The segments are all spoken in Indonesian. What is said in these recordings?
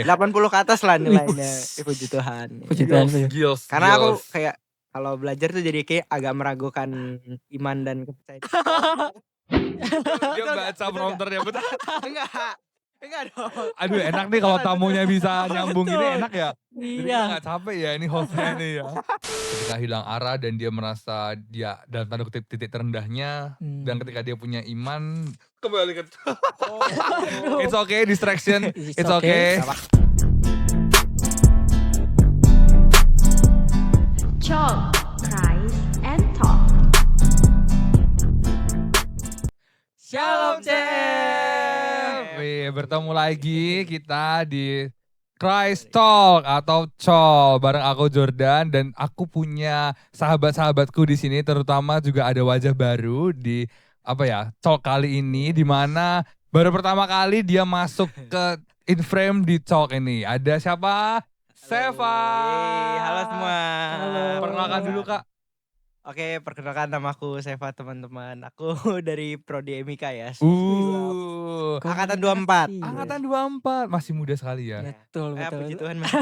80 ke atas lah nilainya. Puji Tuhan. Puji Tuhan. Gils. Karena aku kayak kalau belajar tuh jadi kayak agak meragukan iman dan kepercayaan. Dia baca prompternya betul. Enggak dong. Aduh enak nih kalau tamunya bisa nyambung gini enak ya. Jadi Iya. kita gak capek ya ini hostnya nih ya. Ketika hilang arah dan dia merasa dia dalam tanda kutip titik terendahnya. Dan ketika dia punya iman. Kembali ke It's okay distraction. It's okay. Talk, Christ, and Talk. Shalom Bertemu lagi kita di Christ Talk atau Col bareng aku Jordan dan aku punya sahabat-sahabatku di sini terutama juga ada wajah baru di Col kali ini di mana baru pertama kali dia masuk ke in frame di Col ini. Ada siapa? Seva. Halo semua. Halo. Perkenalkan dulu Kak. Oke, perkenalkan namaku Seva teman-teman. Aku dari Prodi MIK ya. Angkatan 24. Angkatan 24 masih muda sekali ya. Betul. Puji Tuhan masih.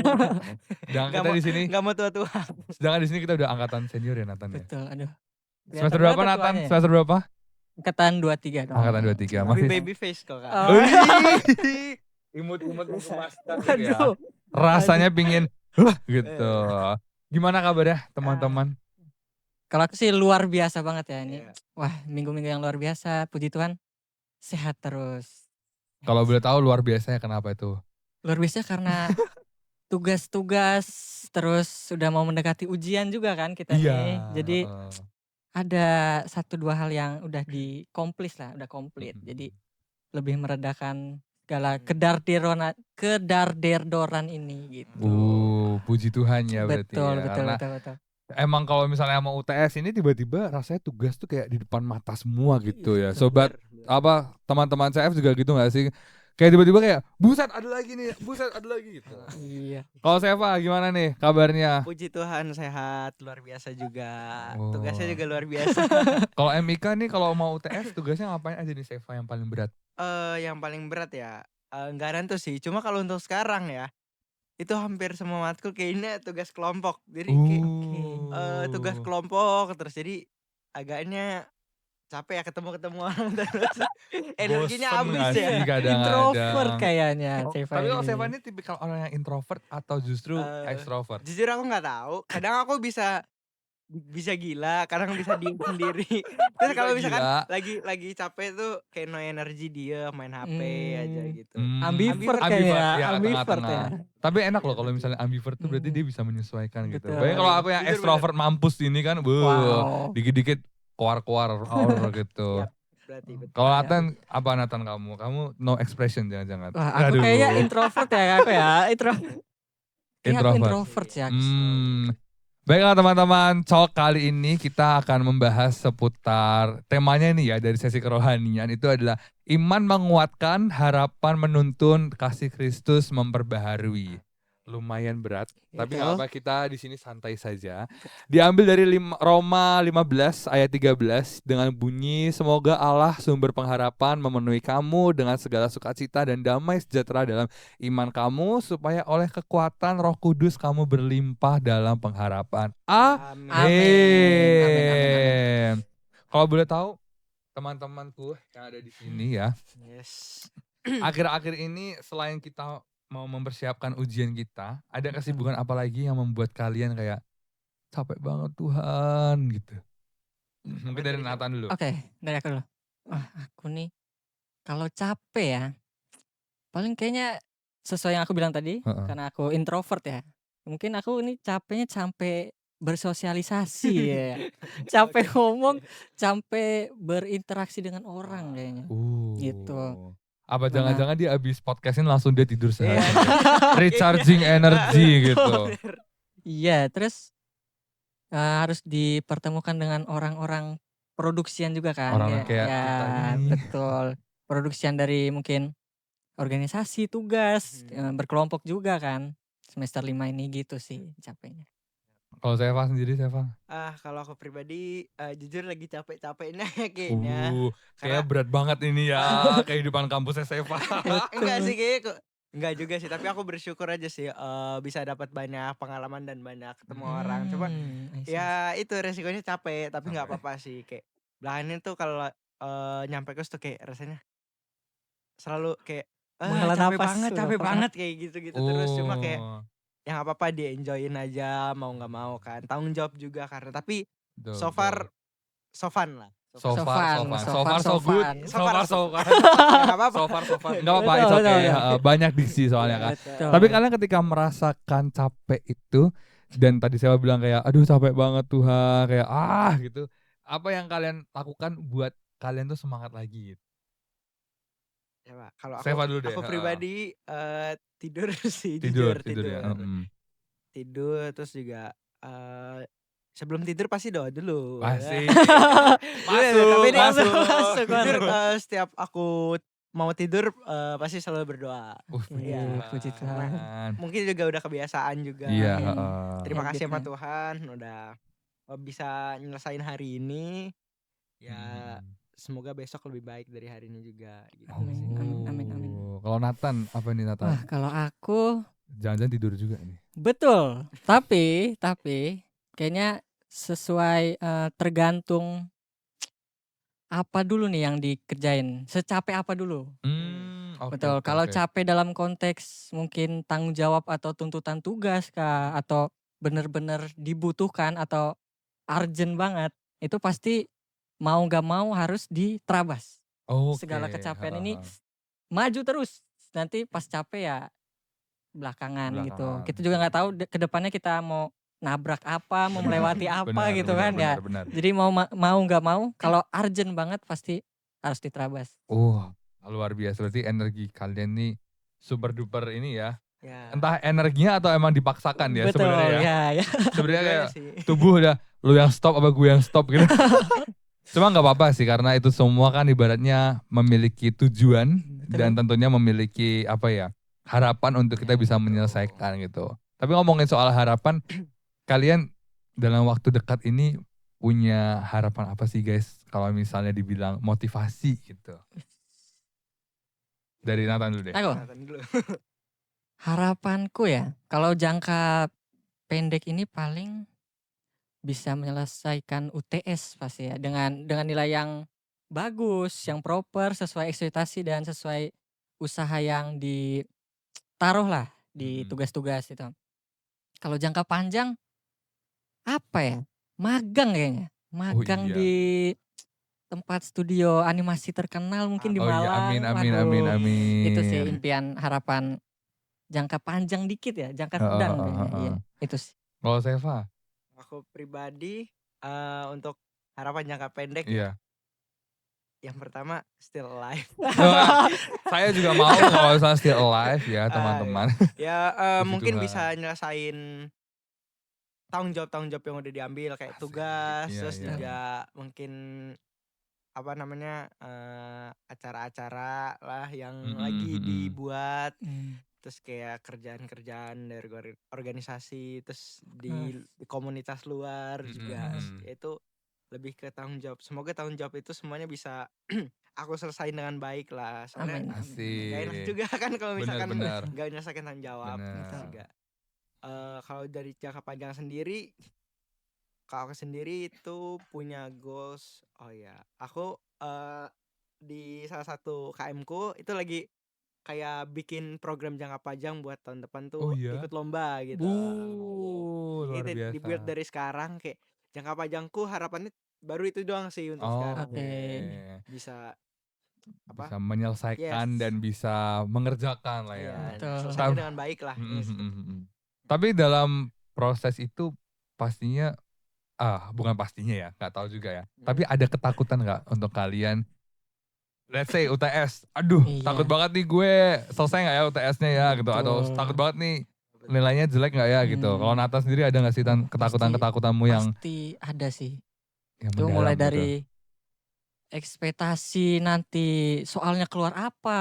Dan kita di sini. Enggak mau tua-tua. Sedangkan di sini kita udah angkatan senior ya Nathan ya. Betul, aduh. Semester berapa Nathan? Semester berapa? Angkatan 23 dong. Angkatan 23 Masih masih. baby face kok Kak. Imut-imut ya. Aduh. Rasanya pingin gitu. Gimana kabarnya teman-teman? Kalau aku sih luar biasa banget ya ini. Iya. Wah, minggu-minggu yang luar biasa. Puji Tuhan. Sehat terus. Kalau boleh tahu luar biasanya kenapa itu? Luar biasa karena tugas-tugas terus sudah mau mendekati ujian juga kan kita nih. Jadi ada 1-2 hal yang udah dikomplis lah, udah komplit. Jadi lebih meredakan segala kedarderdoran ini gitu. Puji Tuhan ya berarti Betul, ya. betul. Emang kalau misalnya mau UTS ini tiba-tiba rasanya tugas tuh kayak di depan mata semua gitu ya. Sobat teman-teman CF juga gitu gak sih? Kayak tiba-tiba kayak buset ada lagi nih, buset ada lagi gitu. Iya. Kalau Seva gimana nih kabarnya? Puji Tuhan sehat, luar biasa juga. Tugasnya juga luar biasa. Kalau MIK nih kalau mau UTS tugasnya ngapain aja nih Seva yang paling berat? Yang paling berat ya enggak nentu sih. Cuma kalau untuk sekarang ya itu hampir semua matkul kayaknya tugas kelompok. Jadi kayak tugas kelompok terus jadi agaknya capek ya ketemu orang terus energinya habis ya. Introvert kayaknya Seva Tapi kalau ini. Seva ini tipikal orang yang introvert atau justru extrovert? Jujur aku nggak tahu. Kadang aku bisa gila, kadang bisa diem sendiri. Terus kalau misalkan lagi capek tuh kayak no energy dia main HP aja gitu. Ambivert kayaknya, ambivert ya. Tapi enak loh kalau misalnya ambivert tuh berarti dia bisa menyesuaikan gitu. Betul. Bayangin kalau aku yang extrovert mampus ini kan, dikit-dikit keluar gitu. Berarti betul. Kalau Nathan, apa Nathan kamu? Kamu no expression jangan-jangan. Wah, aku kayaknya introvert ya aku ya. Introvert sih aku. Baiklah teman-teman, Col kali ini kita akan membahas seputar temanya nih ya dari sesi kerohanian itu adalah iman menguatkan, harapan menuntun, kasih Kristus memperbaharui. Lumayan berat, tapi nggak apa kita di sini santai saja. Diambil dari Roma 15 ayat 13 dengan bunyi semoga Allah sumber pengharapan memenuhi kamu dengan segala sukacita dan damai sejahtera dalam iman kamu supaya oleh kekuatan Roh Kudus kamu berlimpah dalam pengharapan. Amin. Kalau boleh tahu teman-temanku yang ada di sini ya. Yes. Akhir-akhir ini selain kita mau mempersiapkan ujian kita, ada kesibukan apa lagi yang membuat kalian kayak capek banget Tuhan gitu? Mungkin dari Nathan dulu. Oke, dari aku dulu. Wah, aku nih kalau capek ya, paling kayaknya sesuai yang aku bilang tadi, karena aku introvert ya. Mungkin aku ini capeknya sampai bersosialisasi ya. Capek ngomong, capek berinteraksi dengan orang kayaknya. Gitu. Apa jangan-jangan dia abis podcastin langsung dia tidur sehari. Recharging energy gitu. Iya, terus harus dipertemukan dengan orang-orang produksian juga kan. Orang kayak kita ini. Betul. Produksian dari mungkin organisasi, tugas, berkelompok juga kan. Semester 5 ini gitu sih capeknya. Kalau Seva sendiri, Seva? Kalau aku pribadi jujur lagi capek-capeknya kayaknya. Kayak berat banget ini ya kehidupan kampusnya Seva. Enggak sih kayak Enggak juga sih, tapi aku bersyukur aja sih, bisa dapat banyak pengalaman dan banyak ketemu orang. Cuma I see. ya itu resikonya capek, tapi nggak Capek. apa-apa sih. Kayak belakangan tuh kalau, nyampe kos tuh kayak rasanya selalu kayak, Menghela capek napas banget udah capek pernah. banget kayak gitu-gitu terus. Cuma kayak Oh, ya nggak apa-apa di-enjoy-in aja mau nggak mau kan. Tanggung jawab juga karena tapi betul so betul. far so fun lah. So far, so Sofan, fun. So sofan, far, so good. sofan. So So far, far, so so fun. fun. Ya nggak apa-apa. So far, so fun. Nggak Nggak apa-apa, Betul, it's betul, okay. betul. Banyak diksi soalnya kan. Betul. Tapi kalian ketika merasakan capek itu, dan tadi saya bilang kayak, aduh capek banget Tuhan, kayak gitu. Apa yang kalian lakukan buat kalian tuh semangat lagi gitu? Ya, Pak, kalau Seva dulu deh. aku pribadi, tidur sih Tidur, jujur tidur ya. tidur. Tidur terus juga, sebelum tidur pasti doa dulu ya. Masih. Tapi ini Masuk. jujur, setiap aku mau tidur, pasti selalu berdoa. Oke, Iya, puji Tuhan. mungkin juga udah kebiasaan juga. Iya, Kayak heeh. terima kasih sama Habit, Tuhan udah, bisa nyelesain hari ini. Ya semoga besok lebih baik dari hari ini juga gitu Amin, sih. amin. Kalau Nathan, apa nih Nathan? Wah, kalau aku Jangan-jangan tidur juga nih. betul. Tapi kayaknya sesuai tergantung apa dulu nih yang dikerjain. Secapek apa dulu? Oke, Betul. oke, Kalau oke. capek dalam konteks mungkin tanggung jawab atau tuntutan tugas kah atau bener-bener dibutuhkan atau urgent banget, itu pasti mau nggak mau harus diterabas. Oke, Segala kecapean ini heeh. maju terus. Nanti pas capek ya belakangan gitu. Belakangan. Kita juga nggak tahu ke depannya kita mau nabrak apa, mau melewati apa Benar, gitu benar, kan ya. benar. Jadi mau nggak mau kalau urgent banget pasti harus diterabas. Luar biasa. Berarti energi kalian nih super duper ini ya. Ya. Entah energinya atau emang dipaksakan ya Betul sebenarnya ya. ya. Sebenarnya Keduanya kayak sih. tubuh udah lu yang stop apa gue yang stop gitu. Cuma nggak apa-apa sih karena itu semua kan ibaratnya memiliki tujuan dan tentunya memiliki harapan untuk kita bisa menyelesaikan gitu. Tapi ngomongin soal harapan, kalian dalam waktu dekat ini punya harapan apa sih guys? Kalau misalnya dibilang motivasi gitu. Dari Nathan dulu deh. Aku Nathan dulu. harapanku ya, kalau jangka pendek ini paling bisa menyelesaikan UTS pasti ya dengan nilai yang bagus, yang proper, sesuai ekspektasi dan sesuai usaha yang ditaruh lah di tugas-tugas itu. Kalau jangka panjang apa ya? Magang kayaknya. Magang iya. di tempat studio animasi terkenal mungkin di Oh iya, Malang. amin. Waduh, itu sih impian harapan jangka panjang dikit ya, jangka sedang kayaknya. Iya, itu sih. Kalau Seva? Aku pribadi, untuk harapan jangka pendek Iya. yang pertama still alive. Saya juga mau kalau misalnya still alive ya teman-teman. Ya, Puji mungkin Tuhan. bisa nyelesain tanggung jawab yang udah diambil kayak Asik. tugas, Iya, terus iya. juga mungkin acara-acara lah yang lagi dibuat, terus kayak kerjaan-kerjaan dari organisasi, terus di komunitas luar juga, itu lebih ke tanggung jawab. Semoga tanggung jawab itu semuanya bisa aku selesain dengan baik lah. Soalnya Amin. gak enak Asik. juga kan kalau misalkan Benar. gak nyelesain tanggung jawab. Benar. Terus juga kalau dari jangka panjang sendiri, kalau aku sendiri itu punya goals. Oh ya, aku di salah satu KM-ku itu lagi kayak bikin program jangka panjang buat tahun depan tuh ikut lomba gitu. Luar Jadi biasa. dibuat dari sekarang kayak jangka panjangku harapannya baru itu doang sih untuk sekarang. Oke. Bisa Bisa menyelesaikan Yes. dan bisa mengerjakan lah ya. ya, Betul. selesainya dengan baik lah. Tapi dalam proses itu pastinya, bukan pastinya ya, nggak tahu juga ya. Tapi ada ketakutan nggak untuk kalian? Let's say UTS, aduh Iya. takut banget nih gue selesai nggak ya UTS-nya ya gitu. Atau Betul. takut banget nih nilainya jelek nggak ya gitu. Kalau Nata sendiri ada nggak sih ketakutan-ketakutanmu yang Pasti ada sih. yang Itu mendalam mulai gitu? dari ekspektasi nanti soalnya keluar apa,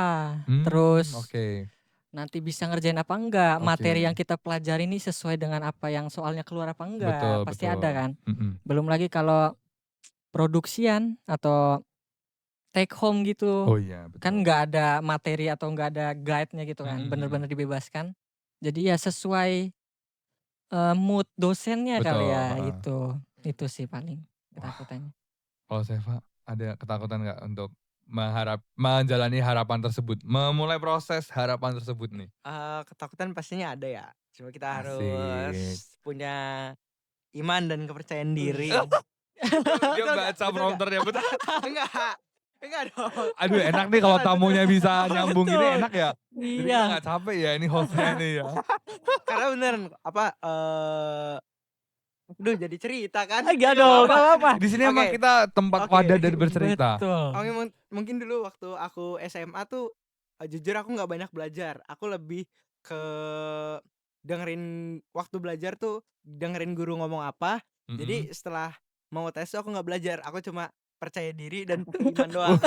terus Oke. nanti bisa ngerjain apa enggak, Oke. materi yang kita pelajari ini sesuai dengan apa yang soalnya keluar apa enggak, Betul, pasti betul. ada kan. Belum lagi kalau produksian atau take home gitu. Oh iya betul. Kan nggak ada materi atau nggak ada guide-nya gitu kan, bener-bener dibebaskan. Jadi ya sesuai mood dosennya Betul, kali ya heeh. gitu. Itu sih paling ketakutannya. Kalau Seva ada ketakutan nggak untuk menjalani harapan tersebut, memulai proses harapan tersebut nih? Ketakutan pastinya ada ya. Cuma kita Asik. harus punya iman dan kepercayaan diri. Dia baca prompternya betul. Enggak dong. Aduh enak nih kalau tamunya bisa nyambung gini enak ya. Jadi kita Iya. nggak capek ya ini hostnya nih ya. Karena beneran aduh jadi cerita kan. Enggak dong, enggak apa-apa. Di sini emang Oke. kita tempat Oke. wadah dan bercerita. Betul. Oke, mungkin dulu waktu aku SMA tuh jujur aku nggak banyak belajar. Aku lebih ke dengerin waktu belajar tuh dengerin guru ngomong apa. Jadi setelah mau tes tuh aku nggak belajar. Aku cuma percaya diri dan iman doang.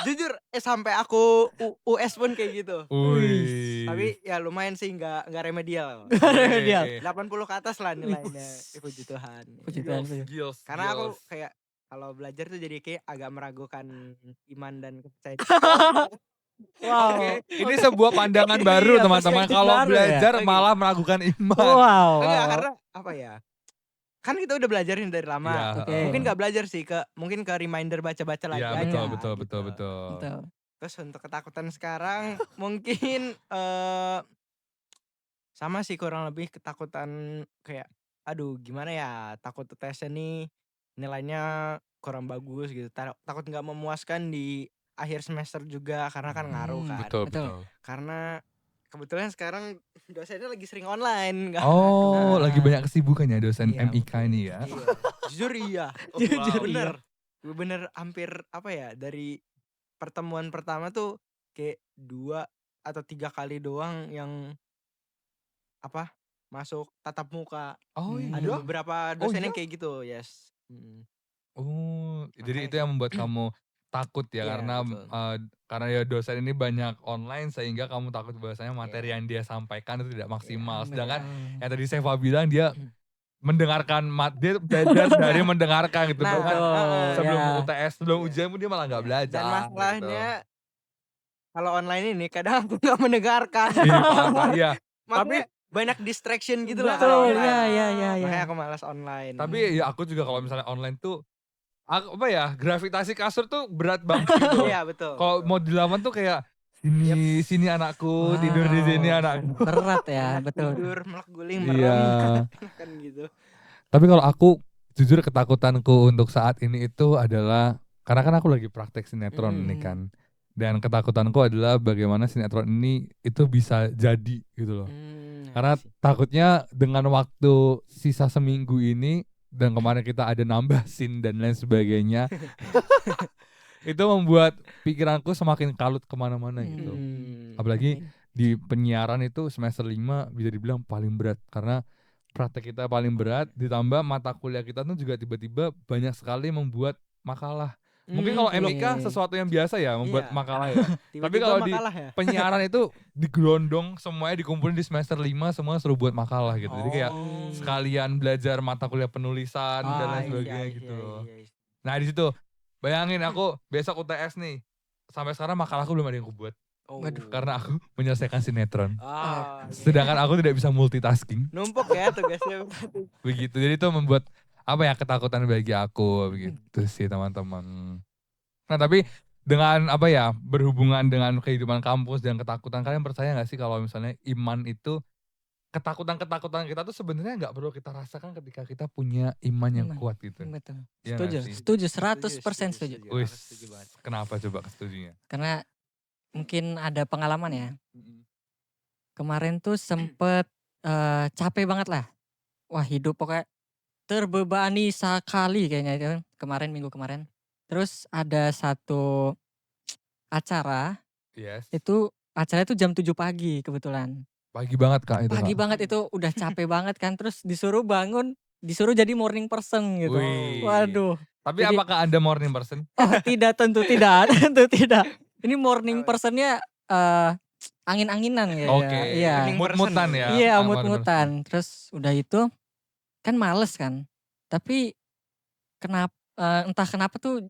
Jujur sampai aku US pun kayak gitu. Wih. Tapi ya lumayan sih nggak remedial. Remedial. 80 ke atas lah nilainya. Puji Tuhan. Puji Tuhan. Gils, Karena aku gils. kayak kalau belajar tuh jadi kayak agak meragukan iman dan kepercayaan. Wow. Oke, ini sebuah pandangan baru Iya, teman-teman. perspektif Kalau baru belajar ya. malah meragukan iman. Wow. Enggak, karena apa ya? Kan kita udah belajarin dari lama. Iya, Oke. Mungkin gak belajar sih mungkin ke reminder baca-baca lagi Iya aja. betul gitu. betul. Betul. Terus untuk ketakutan sekarang mungkin sama sih kurang lebih ketakutan kayak aduh gimana ya, takut tesnya nih nilainya kurang bagus gitu. Takut nggak memuaskan di akhir semester juga karena kan ngaruh kan. Betul Betul. betul. Karena kebetulan sekarang dosennya lagi sering online. Oh, Nah, lagi banyak kesibukan ya dosen iya, MIK betul. ini ya. Iya. Jujur iya. Jujur bener. Bener hampir apa ya, dari pertemuan pertama tuh kayak 2 atau 3 kali doang yang apa masuk tatap muka. Oh Hmm. Ada iya. beberapa Oh, dosen iya? yang kayak gitu, yes. Oh, jadi Makanya itu yang membuat kamu takut ya Iya, karena betul. karena ya dosen ini banyak online sehingga kamu takut bahwasanya materi Iya. yang dia sampaikan itu tidak maksimal. Iya, Sedangkan betul. yang tadi Seva bilang dia mendengarkan dia belajar dari mendengarkan gitu. Nah, Bahkan Betul, sebelum ya. UTS, sebelum Iya. ujian pun dia malah nggak Iya. belajar. Dan gitu. masalahnya kalau online ini kadang aku nggak mendengarkan. Iya, parah, iya. Makanya banyak distraction gitu lah Betul, kalau online. ya. Makanya aku malas online. Tapi ya aku juga kalau misalnya online tuh apa ya, gravitasi kasur tuh berat banget gitu. Iya, betul. Kalau mau dilawan tuh kayak sini anakku, tidur di sini Wow. anakku. Berat ya, betul. Tidur, melek guling, Iya. merem kan gitu. Tapi kalau aku jujur ketakutanku untuk saat ini itu adalah karena kan aku lagi praktek sinetron ini kan. Dan ketakutanku adalah bagaimana sinetron ini itu bisa jadi gitu loh. Karena takutnya dengan waktu sisa seminggu ini dan kemarin kita ada nambah scene dan lain sebagainya. Itu membuat pikiranku semakin kalut kemana-mana gitu. Apalagi di penyiaran itu semester 5 bisa dibilang paling berat. Karena praktek kita paling berat, ditambah mata kuliah kita tuh juga tiba-tiba banyak sekali membuat makalah. Mungkin kalau MIK sesuatu yang biasa ya membuat makalah ya. Tapi kalau di penyiaran itu digelondong semuanya dikumpulin di semester 5 semua suruh buat makalah gitu. Jadi kayak sekalian belajar mata kuliah penulisan dan lain sebagainya gitu loh. Nah di situ bayangin aku besok UTS nih. Sampai sekarang makalahku belum ada yang aku buat. Waduh. Karena aku menyelesaikan sinetron. Sedangkan Sedangkan aku tidak bisa multitasking. numpuk ya tugasnya. Begitu. Jadi itu membuat apa ya ketakutan bagi aku begitu sih teman-teman. Nah tapi dengan apa ya berhubungan dengan kehidupan kampus dan ketakutan, kalian percaya nggak sih kalau misalnya iman itu ketakutan kita tuh sebenarnya nggak perlu kita rasakan ketika kita punya iman yang Iman. kuat gitu. Betul. Iya Setuju, nggak sih? setuju 100% setuju. Wih, kenapa coba kesetujunya? Karena mungkin ada pengalaman ya. Kemarin tuh sempet capek banget lah. Wah hidup pokoknya terbebani sekali kayaknya itu minggu kemarin. Terus ada satu acara, Yes. itu acara itu jam 7 pagi kebetulan. Pagi banget Kak itu. Pagi Kak. banget itu udah capek banget kan, terus disuruh bangun, disuruh jadi morning person gitu. Wih. Waduh. Tapi Jadi- apakah Anda morning person? Oh tidak, tentu tidak, tentu tidak. Ini morning personnya angin-anginan ya. Oke. Iya. Mut-mutan ya. Iya, Ah, morning person. mut-mutan. Terus udah itu kan males kan. Tapi entah kenapa tuh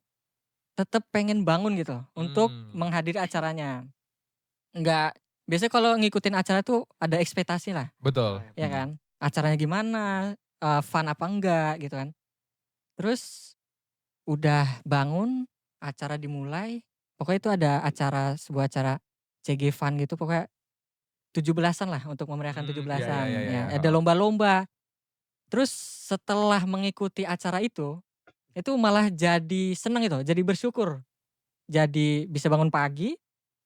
tetap pengen bangun gitu untuk menghadiri acaranya. Enggak, biasanya kalau ngikutin acara tuh ada ekspektasi lah, Betul. ya kan? Acaranya gimana, fun apa enggak gitu kan. Terus udah bangun, acara dimulai, pokoknya itu ada sebuah acara CG Fun gitu, pokoknya 17-an lah untuk memeriahkan Iya, 17-an. iya, Ya, iya. ada lomba-lomba. Terus setelah mengikuti acara itu malah jadi seneng gitu, jadi bersyukur. Jadi bisa bangun pagi,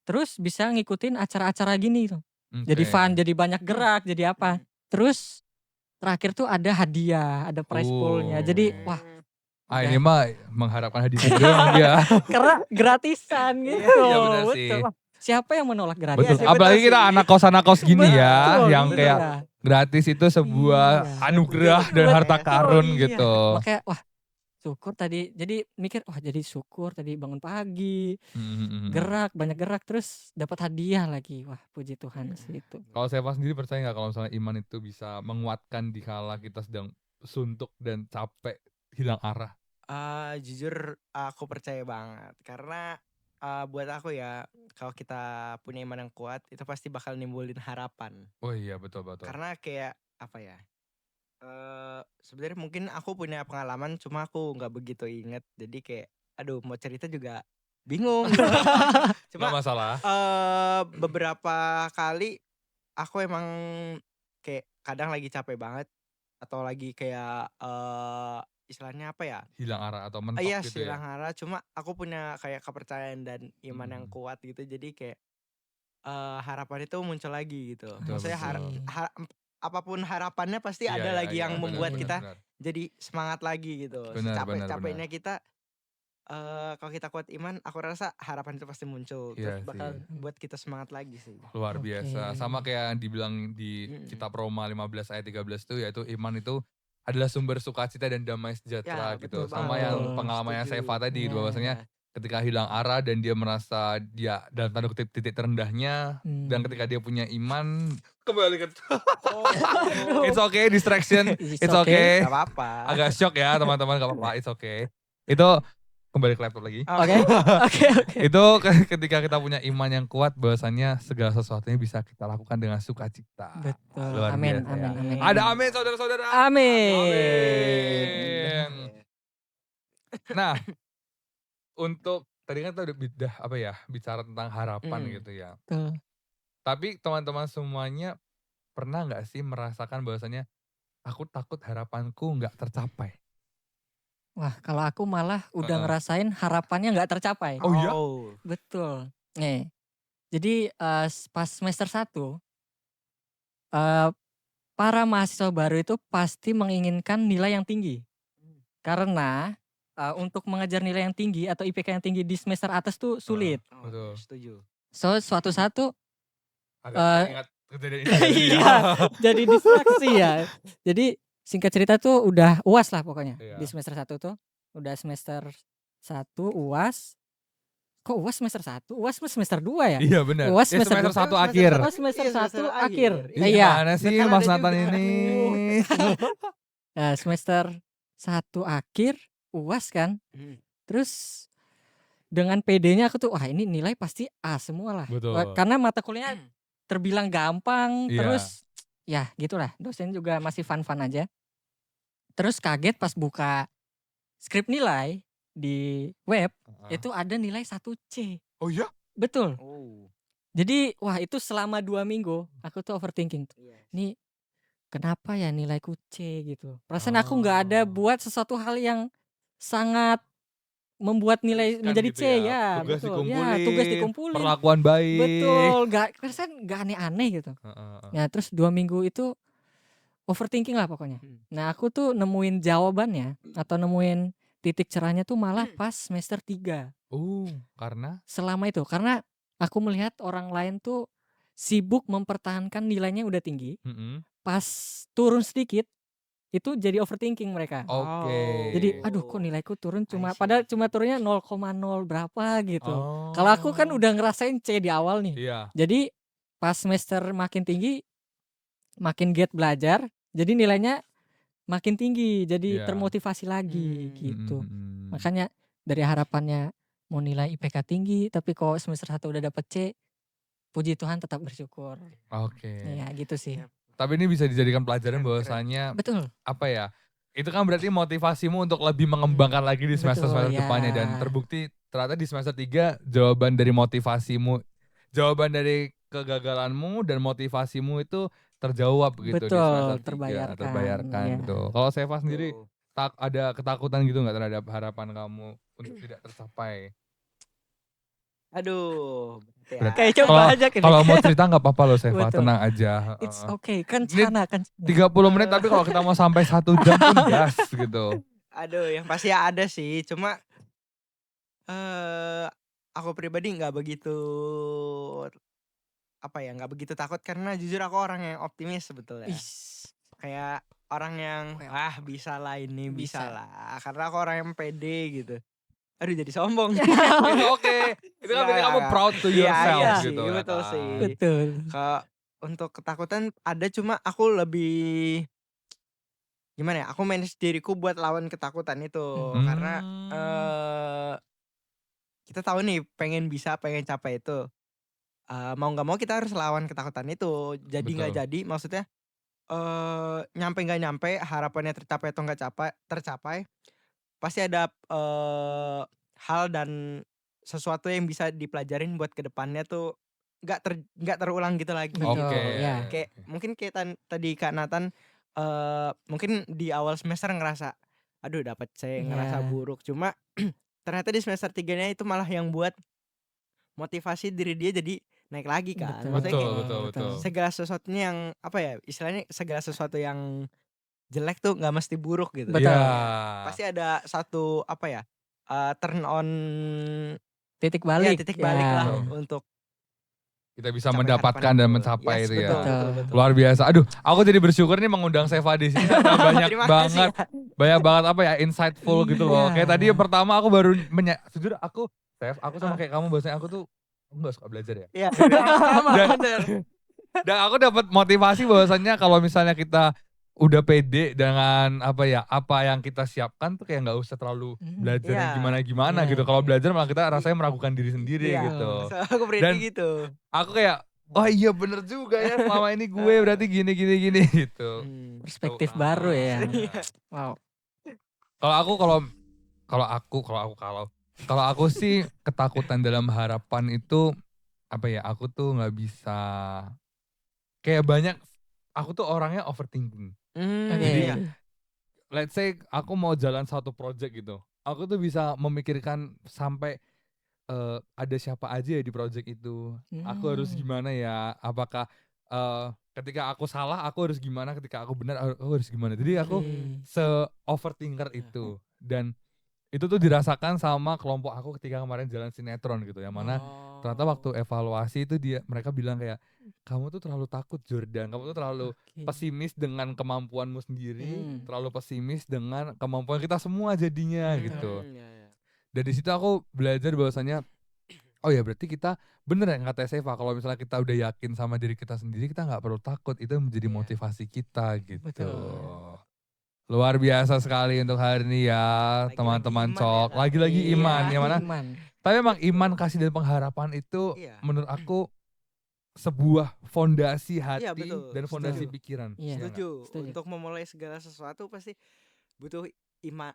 terus bisa ngikutin acara-acara gini tuh. Jadi fun, jadi banyak gerak, jadi apa. Terus terakhir tuh ada hadiah, ada prize pool-nya. Jadi wah, ini mah mengharapkan hadiah doang dia. karena gratisan gitu. Iya benar sih. Betul. Wah, siapa yang menolak Betul. gratis? Iya, Apalagi betul kita sih. anak kos gini ya, Betul, yang iya. kayak gratis itu sebuah Iya. anugerah dan harta Betul, karun iya. gitu. Makanya wah, syukur tadi. Jadi mikir wah jadi syukur tadi bangun pagi, gerak, banyak gerak terus dapat hadiah lagi. Wah, puji Tuhan sih itu. Kalau saya sendiri percaya nggak kalau misalnya iman itu bisa menguatkan di kala kita sedang suntuk dan capek, hilang arah? Jujur aku percaya banget karena buat aku ya kalau kita punya iman yang kuat itu pasti bakal nimbulin harapan. Oh iya betul. Karena kayak apa ya? Sebenarnya mungkin aku punya pengalaman cuma aku nggak begitu inget jadi kayak aduh mau cerita juga bingung gitu. Nggak Cuma masalah. beberapa kali aku emang kayak kadang lagi capek banget atau lagi kayak istilahnya apa ya? Hilang arah atau mentok Iya gitu ya. hilang arah cuma aku punya kayak kepercayaan dan iman yang kuat gitu jadi kayak harapan itu muncul lagi gitu. Betul, Maksudnya betul. apapun harapannya pasti Iya, ada iya, lagi iya, yang benar, membuat benar, kita benar. jadi semangat lagi gitu. Benar, benar, Capek-capeknya benar. kita kalau kita kuat iman, aku rasa harapan itu pasti muncul. Iya Terus bakal sih. buat kita semangat lagi sih. Luar Oke. biasa. Sama kayak yang dibilang di Mm-mm. kitab Roma 15 ayat 13 itu yaitu iman itu adalah sumber sukacita dan damai sejahtera Ya, gitu. betul Sama banget. yang Betul. pengalamannya Setuju. Seva tadi Iya. bahwasanya ketika hilang arah dan dia merasa dia dalam tanda kutip titik terendahnya dan ketika dia punya iman kembali ke it's okay distraction, it's okay. Gak apa-apa. Agak shock ya teman-teman, gak apa-apa, it's okay. Itu kembali ke laptop lagi. Oke. Oke. Itu ketika kita punya iman yang kuat bahwasannya segala sesuatunya bisa kita lakukan dengan sukacita. Betul. Luar Amin, biasa amin, ya. amin. Ada amin saudara-saudara. Amin. Nah, untuk tadi kan kita udah apa ya bicara tentang harapan gitu ya. Betul. Tapi teman-teman semuanya pernah nggak sih merasakan bahwasannya aku takut harapanku nggak tercapai? Wah, kalau aku malah udah ngerasain harapannya nggak tercapai. Oh iya? Betul. Nih, jadi pas semester 1, para mahasiswa baru itu pasti menginginkan nilai yang tinggi. Karena untuk mengejar nilai yang tinggi atau IPK yang tinggi di semester atas tuh sulit. Betul. Setuju. So, suatu saat tuh Agak ingat kejadian ini. iya, jadi distraksi ya. Jadi singkat cerita tuh udah UAS lah pokoknya. Iya. Di semester 1 tuh udah semester 1 UAS. Kok UAS semester 1? UAS semester 2 ya? Iya benar. UAS Ya, semester 1 akhir. Oh, semester Iya, 1 semester akhir. akhir. Iya. Gimana sih Kan Mas ada Nathan juga. ini? Nah, semester 1 akhir UAS kan. Terus dengan PD-nya aku tuh wah ini nilai pasti A semua lah. Betul. Karena mata kuliahnya terbilang gampang, Iya. terus ya gitulah. Dosen juga masih fun-fun aja. Terus kaget pas buka skrip nilai di web itu ada nilai 1C. Oh iya? Betul. Oh. Jadi wah itu selama 2 minggu aku tuh overthinking. Nih kenapa ya nilaiku C gitu. Perasaan aku nggak ada buat sesuatu hal yang sangat membuat nilai Kan menjadi gitu C ya. Tugas Betul. dikumpulin. Ya, tugas dikumpulin. Perlakuan baik. Betul, perasaan nggak aneh-aneh gitu. Nah terus 2 minggu itu overthinking lah pokoknya. Nah aku tuh nemuin jawabannya atau nemuin titik cerahnya tuh malah pas semester 3. Karena? Selama itu, karena aku melihat orang lain tuh sibuk mempertahankan nilainya udah tinggi. Pas turun sedikit itu jadi overthinking mereka. Oke. Jadi aduh kok nilaiku turun padahal cuma turunnya 0,0 berapa gitu. Oh. Kalau aku kan udah ngerasain C di awal nih. Iya. Jadi pas semester makin tinggi makin giat belajar, jadi nilainya makin tinggi, jadi Iya. termotivasi lagi gitu. Makanya dari harapannya mau nilai IPK tinggi tapi kok semester 1 udah dapet C, puji Tuhan tetap bersyukur. Oke. Ya gitu sih. Tapi ini bisa dijadikan pelajaran bahwasanya Betul. apa ya? Itu kan berarti motivasimu untuk lebih mengembangkan lagi di semester-semester Betul, depannya, ya. dan terbukti ternyata di semester 3 jawaban dari motivasimu, jawaban dari kegagalanmu dan motivasimu itu terjawab gitu di Betul, semester 3, terbayarkan, terbayarkan ya. gitu. Kalau Seva sendiri Tuh. ada ketakutan gitu nggak terhadap harapan kamu untuk tidak tercapai? Aduh, Berat. Kayak coba Kalau aja ini. kalau mau cerita nggak apa-apa loh Seva, Betul. tenang aja. It's okay, kan Ini sana kan. 30 menit tapi kalau kita mau sampai 1 jam pun gas gitu. Aduh, yang pasti ada sih. Cuma aku pribadi nggak begitu nggak begitu takut karena jujur aku orang yang optimis sebetulnya. Is. Kayak orang yang bisa lah ini, bisa Bisa. lah. Karena aku orang yang pede gitu. Aduh jadi sombong. Oke, itu kan Nggak, berarti kamu nggak. proud to Iya, yourself iya gitu. sih, ya betul kan? sih. Betul. Untuk ketakutan ada, cuma aku lebih gimana ya? Aku manage diriku buat lawan ketakutan itu. Karena kita tahu nih pengen capai itu. Mau nggak mau kita harus lawan ketakutan itu. Jadi nggak Betul. jadi, maksudnya nyampe nggak nyampe, harapannya tercapai atau nggak tercapai, pasti ada hal dan sesuatu yang bisa dipelajarin buat kedepannya tuh nggak terulang gitu lagi. Betul, Oke. ya. Kayak mungkin kayak tadi Kak Nathan, mungkin di awal semester ngerasa, aduh dapat C, ngerasa Iya. buruk. Cuma ternyata di semester 3-nya itu malah yang buat motivasi diri dia jadi naik lagi kan. Betul, Maksudnya kayak Betul. segala sesuatunya yang istilahnya segala sesuatu yang jelek tuh nggak mesti buruk gitu. Betul. Iya. Pasti ada satu turn on, Titik ya balik. titik balik ya. lah Betul. untuk kita bisa capai mendapatkan harapan dan itu. mencapai Yes, itu betul, ya. betul. Luar biasa. Aduh, aku jadi bersyukur nih mengundang Seva di sini karena banyak Terima kasih banget, ya. banyak banget insightful gitu loh. Iya. Kayak tadi yang pertama aku baru jujur aku sama kayak kamu, bahwasanya aku tuh nggak suka belajar ya. Iya, sama Dan- bener. Dan aku dapat motivasi bahwasannya kalau misalnya kita udah pede dengan apa yang kita siapkan tuh kayak nggak usah terlalu belajar yang Iya. gimana Iya. gitu. Kalau belajar malah kita rasanya meragukan diri sendiri Iya. gitu. So, aku Dan- berarti gitu. Aku kayak, oh iya bener juga ya, selama ini gue berarti gini gitu. Perspektif Tuh, baru ya. Iya. Wow. Kalau aku sih ketakutan dalam harapan itu aku tuh nggak bisa, kayak banyak, aku tuh orangnya overthinking. Oke. Jadi, Iya. let's say aku mau jalan satu project gitu, aku tuh bisa memikirkan sampai ada siapa aja ya di project itu, aku harus gimana ya, apakah ketika aku salah aku harus gimana, ketika aku benar aku harus gimana. Jadi aku se-overthinker itu, dan itu tuh dirasakan sama kelompok aku ketika kemarin jalan sinetron gitu, yang mana ternyata waktu evaluasi itu mereka bilang kayak, kamu tuh terlalu takut Jordan, kamu tuh terlalu pesimis dengan kemampuanmu sendiri, terlalu pesimis dengan kemampuan kita semua jadinya gitu. Dan di situ aku belajar bahwasanya, oh ya berarti kita bener yang kata Seva, kalau misalnya kita udah yakin sama diri kita sendiri, kita nggak perlu takut, itu menjadi motivasi kita gitu. Betul. Luar biasa sekali untuk hari ini ya Lagi-lagi teman-teman iman ya, Cok. Kak. Lagi-lagi Iya. iman, yang mana? Iman. Tapi emang iman, kasih dan pengharapan itu Iya. menurut aku sebuah fondasi hati Iya, betul. dan fondasi Setuju. pikiran. Iya. Iya nggak? Setuju. Setuju. Untuk memulai segala sesuatu pasti butuh iman,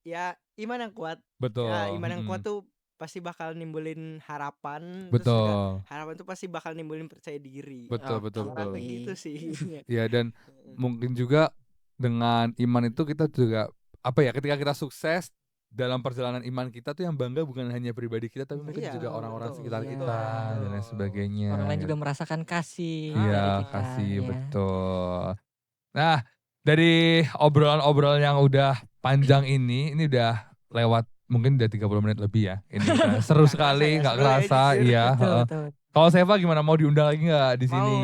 ya iman yang kuat. Betul. Ya, iman yang kuat tuh pasti bakal nimbulin harapan. Terus juga Betul. harapan tuh pasti bakal nimbulin percaya diri. Betul, Oke. betul. Gitu sih. Iya, dan mungkin juga dengan iman itu kita juga ketika kita sukses dalam perjalanan iman kita tuh yang bangga bukan hanya pribadi kita, tapi mungkin Iya, juga orang-orang betul. sekitar Iya. kita dan lain sebagainya. Orang lain gitu. juga merasakan kasih Iya, dari kita. kasih, ya. betul. Nah, dari obrolan-obrolan yang udah panjang ini udah lewat mungkin udah 30 menit lebih ya. Ini udah seru Nggak sekali, kerasa ya, nggak seru ya, kerasa, jujur. iya. Betul, heeh. betul. Kalau Seva gimana, mau diundang lagi nggak di sini?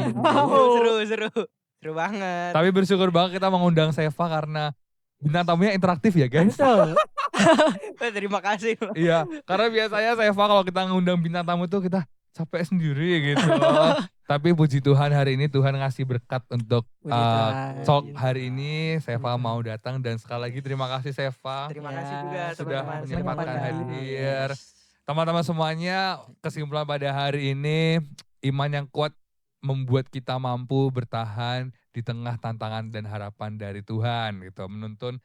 Seru banget. Tapi bersyukur banget kita mengundang Seva karena bintang tamunya interaktif ya guys. Betul. Terima kasih. Iya, karena biasanya Seva kalau kita ngundang bintang tamu tuh kita capek sendiri gitu. Tapi puji Tuhan hari ini Tuhan ngasih berkat untuk Puji Tuhan. Cok hari ini Seva Tuhan. mau datang, dan sekali lagi terima kasih Seva Terima Ya, kasih juga sudah teman-teman. menyempatkan menyempatkan hadir. teman-teman semuanya, kesimpulan pada hari ini, iman yang kuat membuat kita mampu bertahan di tengah tantangan dan harapan dari Tuhan gitu. Menuntun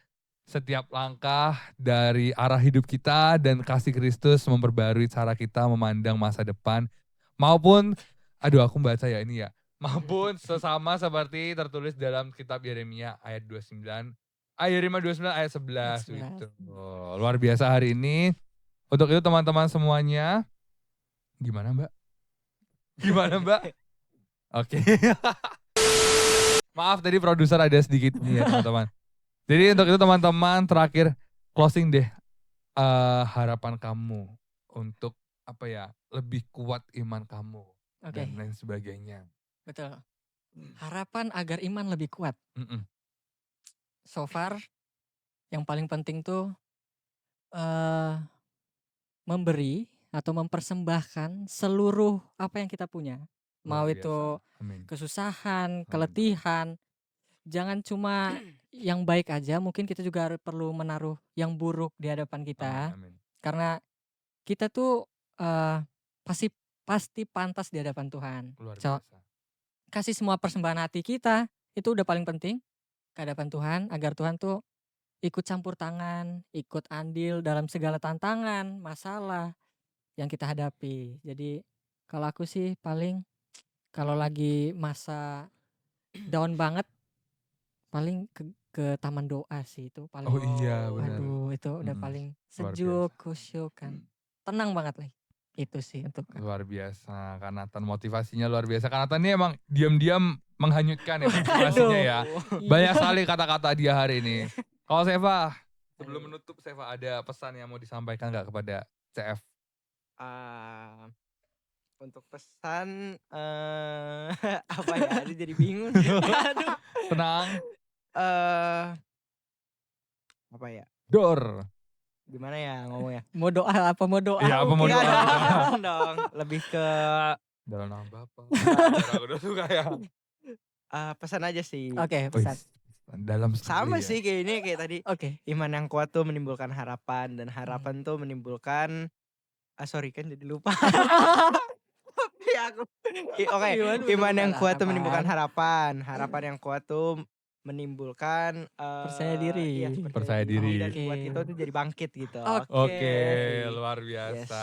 setiap langkah dari arah hidup kita dan kasih Kristus memperbarui cara kita memandang masa depan. Maupun, aduh aku baca ya ini ya. Maupun sesama seperti tertulis dalam kitab Yeremia ayat 29. Yeremia 29 ayat 11 gitu. Luar biasa hari ini. Untuk itu teman-teman semuanya, gimana Mbak? Gimana Mbak? Oke. Maaf tadi produser ada sedikit nih ya teman-teman. Jadi untuk itu teman-teman terakhir closing deh harapan kamu untuk apa ya lebih kuat iman kamu dan lain sebagainya. Betul. Harapan agar iman lebih kuat. So far yang paling penting tuh memberi atau mempersembahkan seluruh apa yang kita punya. Mau itu kesusahan, keletihan. Jangan cuma yang baik aja, mungkin kita juga perlu menaruh yang buruk di hadapan kita. Karena kita tuh pasti pantas di hadapan Tuhan. Kasih semua persembahan hati kita, itu udah paling penting ke hadapan Tuhan, agar Tuhan tuh ikut campur tangan, ikut andil dalam segala tantangan, masalah yang kita hadapi. Jadi kalau aku sih paling kalau lagi masa down banget, paling ke taman doa sih itu paling. Oh iya benar. Aduh itu udah paling sejuk, khusyuk kan. Tenang banget lah. Itu sih untuk luar biasa. Kanatan motivasinya luar biasa. Kanatan ini emang diam-diam menghanyutkan ya motivasinya ya. Banyak sekali kata-kata dia hari ini. Kalau Seva, sebelum menutup Seva ada pesan yang mau disampaikan nggak kepada CF? Untuk pesan apa ya? Aduh jadi bingung. Aduh. Tenang. Apa ya? Dor. Gimana ya ngomongnya? Mau doa apa mau doa? Iya apa mau doa? Dong. Lebih ke dalam nama Bapa. Aku udah suka ya. Pesan aja sih. Oke, pesan. Dalam sama ya. sih kayak ini kayak tadi. Iman yang kuat tuh menimbulkan harapan dan harapan tuh menimbulkan sorry kan jadi lupa. Iman yang kuat tuh menimbulkan harapan. Harapan yang kuat tuh menimbulkan percaya diri. Iya, percaya diri. Dan kuat itu tuh jadi bangkit gitu. Oke, luar biasa.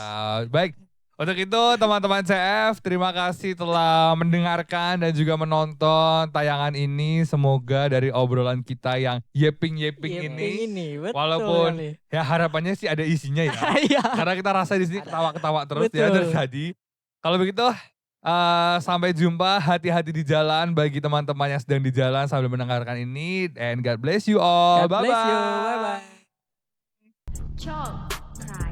Baik. Untuk itu teman-teman CF, terima kasih telah mendengarkan dan juga menonton tayangan ini. Semoga dari obrolan kita yang yeping-yeping ini walaupun ya harapannya sih ada isinya ya. Karena kita rasa di sini ketawa-ketawa terus ya dari tadi. Kalau begitu sampai jumpa, hati-hati di jalan bagi teman-teman yang sedang di jalan sambil mendengarkan ini. And God bless you all. God bless you. Bye-bye. Chong, cry,